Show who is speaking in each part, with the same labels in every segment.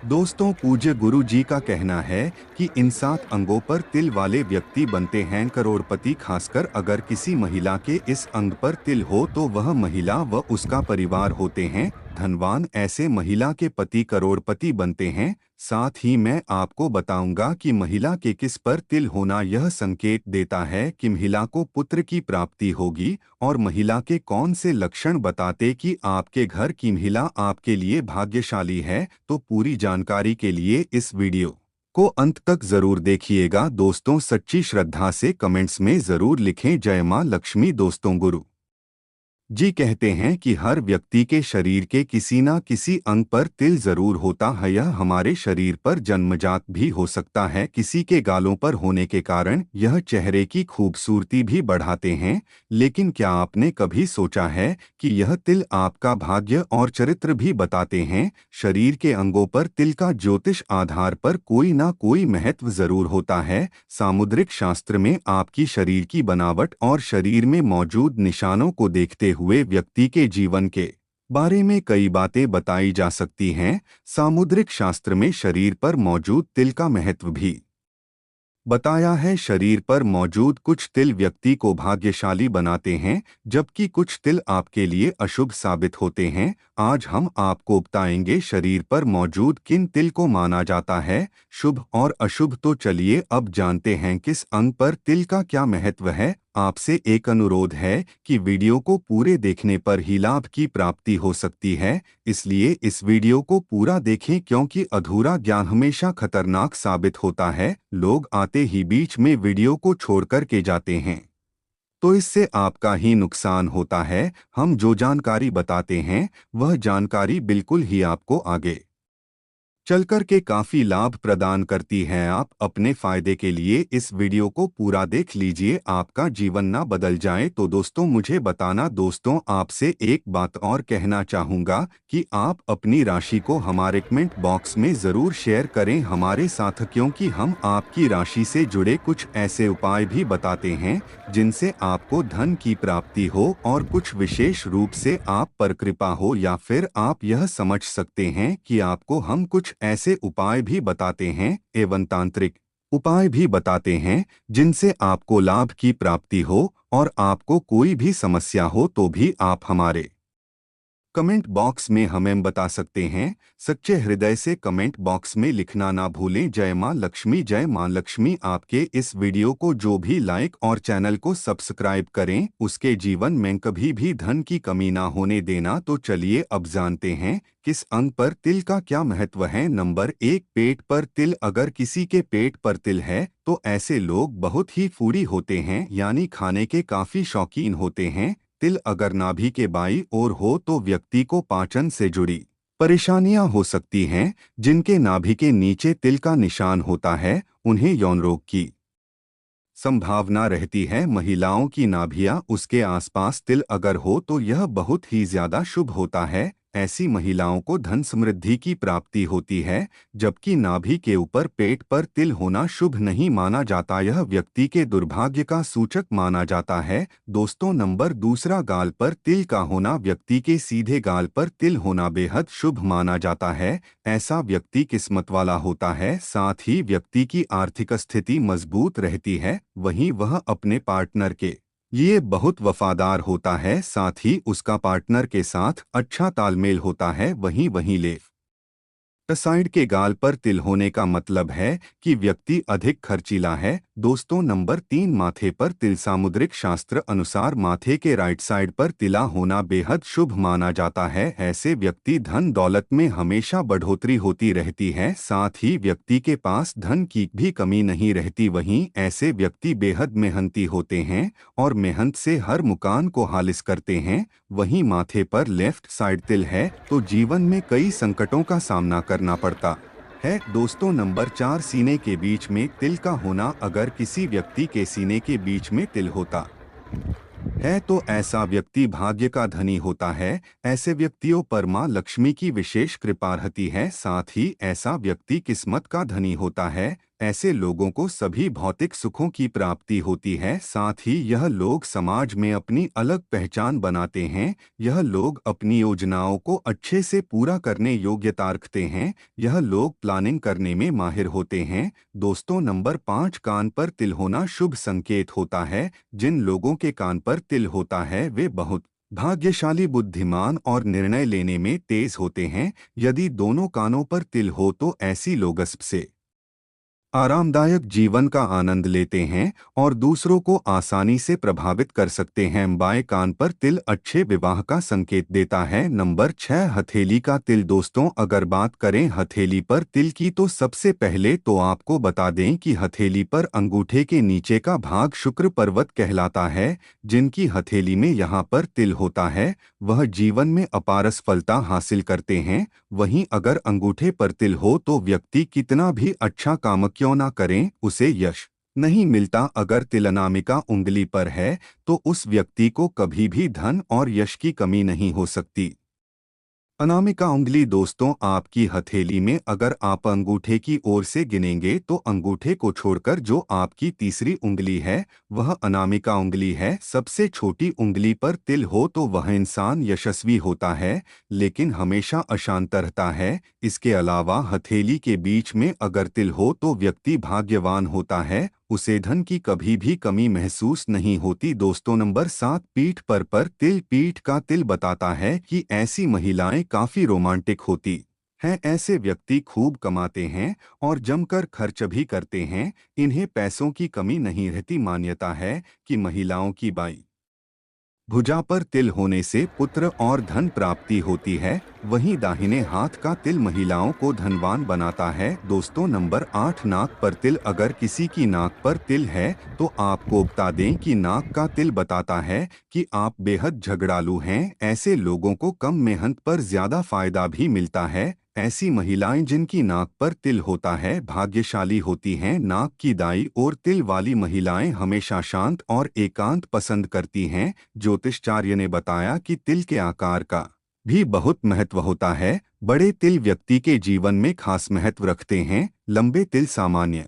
Speaker 1: दोस्तों, पूज्य गुरु जी का कहना है कि इन 7 अंगों पर तिल वाले व्यक्ति बनते हैं करोड़पति। खासकर अगर किसी महिला के इस अंग पर तिल हो तो वह महिला व उसका परिवार होते हैं धनवान। ऐसे महिला के पति करोड़पति बनते हैं। साथ ही मैं आपको बताऊंगा कि महिला के किस पर तिल होना यह संकेत देता है कि महिला को पुत्र की प्राप्ति होगी, और महिला के कौन से लक्षण बताते कि आपके घर की महिला आपके लिए भाग्यशाली है। तो पूरी जानकारी के लिए इस वीडियो को अंत तक जरूर देखिएगा। दोस्तों, सच्ची श्रद्धा से कमेंट्स में जरूर लिखें जय मां लक्ष्मी। दोस्तों, गुरु जी कहते हैं कि हर व्यक्ति के शरीर के किसी न किसी अंग पर तिल जरूर होता है। यह हमारे शरीर पर जन्मजात भी हो सकता है। किसी के गालों पर होने के कारण यह चेहरे की खूबसूरती भी बढ़ाते हैं। लेकिन क्या आपने कभी सोचा है कि यह तिल आपका भाग्य और चरित्र भी बताते हैं? शरीर के अंगों पर तिल का ज्योतिष आधार पर कोई ना कोई महत्व जरूर होता है। सामुद्रिक शास्त्र में आपकी शरीर की बनावट और शरीर में मौजूद निशानों को देखते हुए व्यक्ति के जीवन के बारे में कई बातें बताई जा सकती हैं। सामुद्रिक शास्त्र में शरीर पर मौजूद तिल का महत्व भी बताया है। शरीर पर मौजूद कुछ तिल व्यक्ति को भाग्यशाली बनाते हैं, जबकि कुछ तिल आपके लिए अशुभ साबित होते हैं। आज हम आपको बताएंगे शरीर पर मौजूद किन तिल को माना जाता है शुभ और अशुभ। तो चलिए अब जानते हैं किस अंग पर तिल का क्या महत्व है। आपसे एक अनुरोध है कि वीडियो को पूरे देखने पर ही लाभ की प्राप्ति हो सकती है, इसलिए इस वीडियो को पूरा देखें, क्योंकि अधूरा ज्ञान हमेशा खतरनाक साबित होता है। लोग आते ही बीच में वीडियो को छोड़कर के जाते हैं, तो इससे आपका ही नुकसान होता है। हम जो जानकारी बताते हैं वह जानकारी बिल्कुल ही आपको आगे चलकर के काफी लाभ प्रदान करती है। आप अपने फायदे के लिए इस वीडियो को पूरा देख लीजिए, आपका जीवन ना बदल जाए। तो दोस्तों, मुझे बताना। दोस्तों, आपसे एक बात और कहना चाहूँगा कि आप अपनी राशि को हमारे कमेंट बॉक्स में ज़रूर शेयर करें हमारे साथ, क्योंकि हम आपकी राशि से जुड़े कुछ ऐसे उपाय भी बताते हैं जिनसे आपको धन की प्राप्ति हो और कुछ विशेष रूप से आप पर कृपा हो, या फिर आप यह समझ सकते हैं कि आपको हम कुछ ऐसे उपाय भी बताते हैं एवं तांत्रिक उपाय भी बताते हैं जिनसे आपको लाभ की प्राप्ति हो और आपको कोई भी समस्या हो तो भी आप हमारे कमेंट बॉक्स में हमें बता सकते हैं। सच्चे हृदय से कमेंट बॉक्स में लिखना ना भूलें जय मां लक्ष्मी। जय मां लक्ष्मी। आपके इस वीडियो को जो भी लाइक और चैनल को सब्सक्राइब करें, उसके जीवन में कभी भी धन की कमी ना होने देना। तो चलिए अब जानते हैं किस अंग पर तिल का क्या महत्व है। नंबर 1, पेट पर तिल। अगर किसी के पेट पर तिल है तो ऐसे लोग बहुत ही फूडी होते हैं, यानी खाने के काफी शौकीन होते हैं। तिल अगर नाभि के बाईं ओर हो तो व्यक्ति को पाचन से जुड़ी परेशानियां हो सकती हैं। जिनके नाभि के नीचे तिल का निशान होता है उन्हें यौन रोग की संभावना रहती है। महिलाओं की नाभियां उसके आसपास तिल अगर हो तो यह बहुत ही ज्यादा शुभ होता है। ऐसी महिलाओं को धन समृद्धि की प्राप्ति होती है, जबकि नाभि के ऊपर पेट पर तिल होना शुभ नहीं माना जाता, यह व्यक्ति के दुर्भाग्य का सूचक माना जाता है। दोस्तों, नंबर दूसरा, गाल पर तिल का होना। व्यक्ति के सीधे गाल पर तिल होना बेहद शुभ माना जाता है। ऐसा व्यक्ति किस्मत वाला होता है, साथ ही व्यक्ति की आर्थिक स्थिति मजबूत रहती है। वहीं वह अपने पार्टनर के ये बहुत वफादार होता है, साथ ही उसका पार्टनर के साथ अच्छा तालमेल होता है। वहीं लेफ्ट साइड के गाल पर तिल होने का मतलब है कि व्यक्ति अधिक खर्चीला है। दोस्तों, नंबर 3, माथे पर तिल। सामुद्रिक शास्त्र अनुसार माथे के राइट साइड पर तिला होना बेहद शुभ माना जाता है। ऐसे व्यक्ति धन दौलत में हमेशा बढ़ोतरी होती रहती है, साथ ही व्यक्ति के पास धन की भी कमी नहीं रहती। वहीं ऐसे व्यक्ति बेहद मेहनती होते हैं और मेहनत से हर मुकाम को हासिल करते हैं। वहीं माथे पर लेफ्ट साइड तिल है तो जीवन में कई संकटों का सामना करना पड़ता है। दोस्तों, नंबर 4, सीने के बीच में तिल का होना। अगर किसी व्यक्ति के सीने के बीच में तिल होता है तो ऐसा व्यक्ति भाग्य का धनी होता है। ऐसे व्यक्तियों पर मां लक्ष्मी की विशेष कृपा रहती है, साथ ही ऐसा व्यक्ति किस्मत का धनी होता है। ऐसे लोगों को सभी भौतिक सुखों की प्राप्ति होती है। साथ ही यह लोग समाज में अपनी अलग पहचान बनाते हैं। यह लोग अपनी योजनाओं को अच्छे से पूरा करने योग्यता रखते हैं। यह लोग प्लानिंग करने में माहिर होते हैं। दोस्तों, नंबर 5, कान पर तिल होना शुभ संकेत होता है। जिन लोगों के कान पर तिल होता है वे बहुत भाग्यशाली, बुद्धिमान और निर्णय लेने में तेज होते हैं। यदि दोनों कानों पर तिल हो तो ऐसी लोग से आरामदायक जीवन का आनंद लेते हैं और दूसरों को आसानी से प्रभावित कर सकते हैं। बाएं कान पर तिल अच्छे विवाह का संकेत देता है। नंबर 6, हथेली का तिल। दोस्तों, अगर बात करें हथेली पर तिल की तो सबसे पहले तो आपको बता दें कि हथेली पर अंगूठे के नीचे का भाग शुक्र पर्वत कहलाता है। जिनकी हथेली में यहाँ पर तिल होता है वह जीवन में अपार सफलता हासिल करते हैं। वहीं अगर अंगूठे पर तिल हो तो व्यक्ति कितना भी अच्छा काम क्यों ना करें, उसे यश नहीं मिलता। अगर तिल अनामिका उंगली पर है तो उस व्यक्ति को कभी भी धन और यश की कमी नहीं हो सकती। अनामिका उंगली। दोस्तों, आपकी हथेली में अगर आप अंगूठे की ओर से गिनेंगे तो अंगूठे को छोड़कर जो आपकी तीसरी उंगली है वह अनामिका उंगली है। सबसे छोटी उंगली पर तिल हो तो वह इंसान यशस्वी होता है लेकिन हमेशा अशांत रहता है। इसके अलावा हथेली के बीच में अगर तिल हो तो व्यक्ति भाग्यवान होता है, उसे धन की कभी भी कमी महसूस नहीं होती। दोस्तों, नंबर 7, पीठ पर तिल। पीठ का तिल बताता है कि ऐसी महिलाएं काफी रोमांटिक होती हैं। ऐसे व्यक्ति खूब कमाते हैं और जमकर खर्च भी करते हैं। इन्हें पैसों की कमी नहीं रहती। मान्यता है कि महिलाओं की बाई भुजा पर तिल होने से पुत्र और धन प्राप्ति होती है। वहीं दाहिने हाथ का तिल महिलाओं को धनवान बनाता है। दोस्तों, नंबर 8, नाक पर तिल। अगर किसी की नाक पर तिल है तो आपको बता दें कि नाक का तिल बताता है कि आप बेहद झगड़ालू हैं। ऐसे लोगों को कम मेहनत पर ज्यादा फायदा भी मिलता है। ऐसी महिलाएं जिनकी नाक पर तिल होता है भाग्यशाली होती हैं। नाक की दाईं ओर तिल वाली महिलाएं हमेशा शांत और एकांत पसंद करती हैं। ज्योतिषाचार्य ने बताया कि तिल के आकार का भी बहुत महत्व होता है। बड़े तिल व्यक्ति के जीवन में खास महत्व रखते हैं। लंबे तिल सामान्य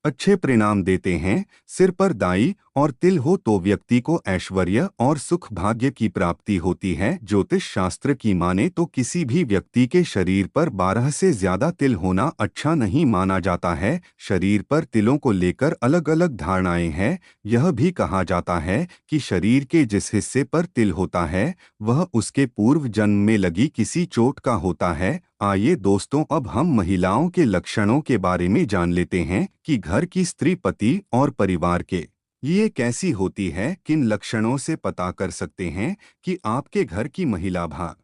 Speaker 1: अच्छे परिणाम देते हैं। सिर पर दाई और तिल हो तो व्यक्ति को ऐश्वर्य और सुख भाग्य की प्राप्ति होती है। ज्योतिष शास्त्र की माने तो किसी भी व्यक्ति के शरीर पर 12 से ज्यादा तिल होना अच्छा नहीं माना जाता है। शरीर पर तिलों को लेकर अलग अलग धारणाएं हैं। यह भी कहा जाता है कि शरीर के जिस हिस्से पर तिल होता है वह उसके पूर्व जन्म में लगी किसी चोट का होता है। आइए दोस्तों, अब हम महिलाओं के लक्षणों के बारे में जान लेते हैं कि घर की स्त्री, पति और परिवार के ये कैसी होती है। किन लक्षणों से पता कर सकते हैं कि आपके घर की महिला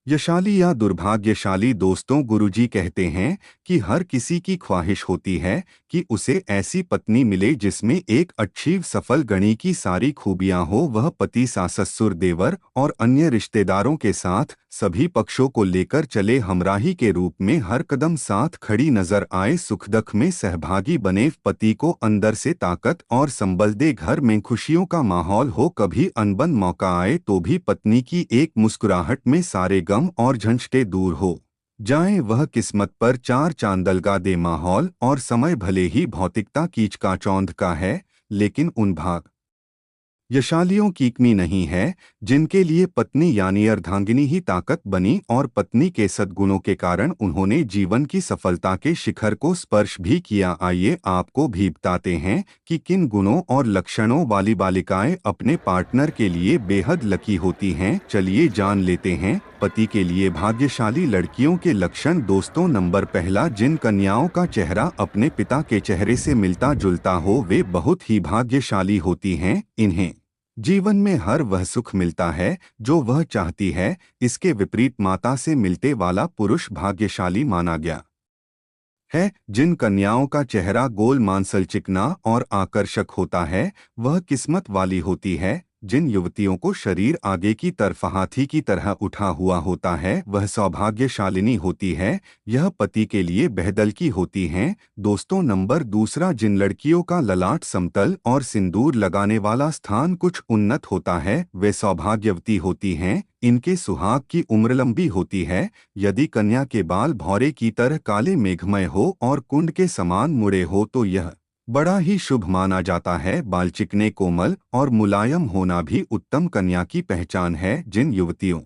Speaker 1: यशाली या दुर्भाग्यशाली। दोस्तों, गुरुजी कहते हैं कि हर किसी की ख्वाहिश होती है कि उसे ऐसी पत्नी मिले जिसमें एक अच्छी सफल गणी की सारी खूबियां हो। वह पति, सास, ससुर, देवर और अन्य रिश्तेदारों के साथ सभी पक्षों को लेकर चले, हमराही के रूप में हर कदम साथ खड़ी नजर आए, सुख दुख में सहभागी बने, पति को अंदर से ताकत और संबल दे, घर में खुशियों का माहौल हो, कभी अनबन मौका आए तो भी पत्नी की एक मुस्कुराहट में सारे गम और झंझटे दूर हो जाएं, वह किस्मत पर चार चांद लगा दे। माहौल और समय भले ही भौतिकता कीचकाचौंध का है लेकिन उन यशालियों की कमी नहीं है जिनके लिए पत्नी यानी अर्धांगिनी ही ताकत बनी और पत्नी के सद्गुणों के कारण उन्होंने जीवन की सफलता के शिखर को स्पर्श भी किया। आइए आपको भी बताते हैं कि किन गुणों और लक्षणों वाली बालिकाएं अपने पार्टनर के लिए बेहद लकी होती हैं। चलिए जान लेते हैं। पति के लिए भाग्यशाली लड़कियों के लक्षण। दोस्तों, नंबर पहला, जिन कन्याओं का चेहरा अपने पिता के चेहरे से मिलता जुलता हो वे बहुत ही भाग्यशाली होती हैं। इन्हें जीवन में हर वह सुख मिलता है जो वह चाहती है। इसके विपरीत माता से मिलते वाला पुरुष भाग्यशाली माना गया है। जिन कन्याओं का चेहरा गोल, मांसल, चिकना और आकर्षक होता है वह किस्मत वाली होती है। जिन युवतियों को शरीर आगे की तरफ हाथी की तरह उठा हुआ होता है वह सौभाग्यशालिनी होती है। यह पति के लिए बेहदल की होती हैं। दोस्तों नंबर दूसरा, जिन लड़कियों का ललाट समतल और सिंदूर लगाने वाला स्थान कुछ उन्नत होता है वे सौभाग्यवती होती हैं। इनके सुहाग की उम्र लंबी होती है। यदि कन्या के बाल भौरे की तरह काले मेघमय हो और कुंड के समान मुड़े हो तो यह बड़ा ही शुभ माना जाता है। बाल चिकने कोमल और मुलायम होना भी उत्तम कन्या की पहचान है। जिन युवतियों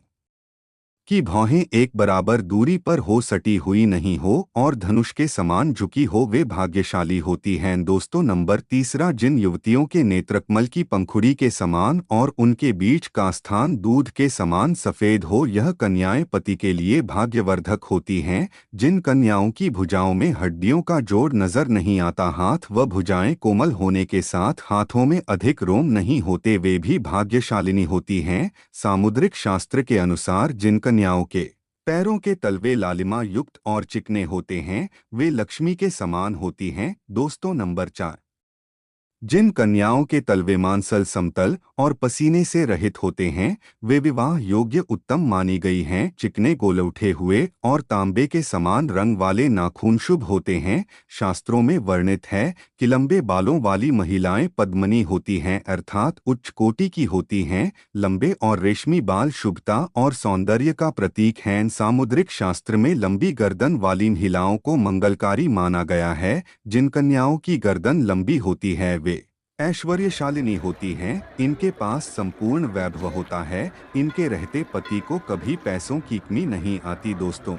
Speaker 1: की भौहें एक बराबर दूरी पर हो, सटी हुई नहीं हो और धनुष के समान झुकी हो, वे भाग्यशाली होती हैं। दोस्तों नंबर तीसरा, जिन युवतियों के नेत्रकमल की पंखुड़ी के समान और उनके बीच का स्थान दूध के समान सफेद हो, यह कन्याएं पति के लिए भाग्यवर्धक होती हैं। जिन कन्याओं की भुजाओं में हड्डियों का जोड़ नजर नहीं आता, हाथ व भुजाएं कोमल होने के साथ हाथों में अधिक रोम नहीं होते, वे भी भाग्यशालिनी होती हैं। सामुद्रिक शास्त्र के अनुसार जिन कन्याओं के पैरों के तलवे लालिमा युक्त और चिकने होते हैं वे लक्ष्मी के समान होती हैं। दोस्तों नंबर 4, जिन कन्याओं के तलवे मांसल समतल और पसीने से रहित होते हैं वे विवाह योग्य उत्तम मानी गई हैं। चिकने गोल उठे हुए और तांबे के समान रंग वाले नाखून शुभ होते हैं। शास्त्रों में वर्णित है कि लंबे बालों वाली महिलाएं पद्मनी होती हैं अर्थात उच्च कोटि की होती हैं। लंबे और रेशमी बाल शुभता और सौंदर्य का प्रतीक हैं। सामुद्रिक शास्त्र में लंबी गर्दन वाली महिलाओं को मंगलकारी माना गया है। जिन कन्याओं की गर्दन लंबी होती है वे ऐश्वर्यशालिनी होती हैं। इनके पास संपूर्ण वैभव होता है। इनके रहते पति को कभी पैसों की कमी नहीं आती। दोस्तों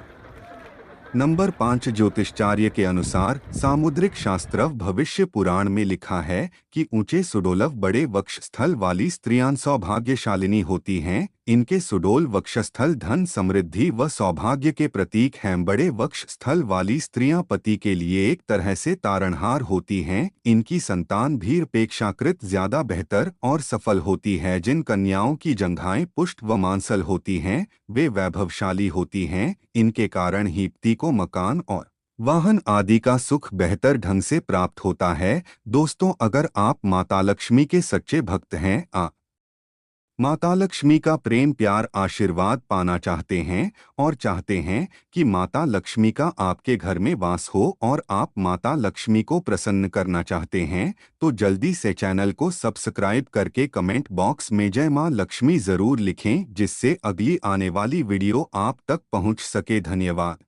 Speaker 1: नंबर 5, ज्योतिषाचार्य के अनुसार सामुद्रिक शास्त्र भविष्य पुराण में लिखा है कि ऊंचे सुडोलव बड़े वक्षस्थल वाली स्त्रियां सौभाग्यशालिनी होती हैं। इनके सुडोल वक्षस्थल धन समृद्धि व सौभाग्य के प्रतीक हैं। बड़े वक्षस्थल वाली स्त्रियां पति के लिए एक तरह से तारणहार होती हैं। इनकी संतान भी अपेक्षाकृत ज्यादा बेहतर और सफल होती है। जिन कन्याओं की जंघाएं पुष्ट व मांसल होती हैं वे वैभवशाली होती हैं। इनके कारण ही पति को मकान और वाहन आदि का सुख बेहतर ढंग से प्राप्त होता है। दोस्तों अगर आप माता लक्ष्मी के सच्चे भक्त हैं, माता लक्ष्मी का प्रेम प्यार आशीर्वाद पाना चाहते हैं और चाहते हैं कि माता लक्ष्मी का आपके घर में वास हो और आप माता लक्ष्मी को प्रसन्न करना चाहते हैं तो जल्दी से चैनल को सब्सक्राइब करके कमेंट बॉक्स में जय मां लक्ष्मी जरूर लिखें जिससे अगली आने वाली वीडियो आप तक पहुंच सके। धन्यवाद।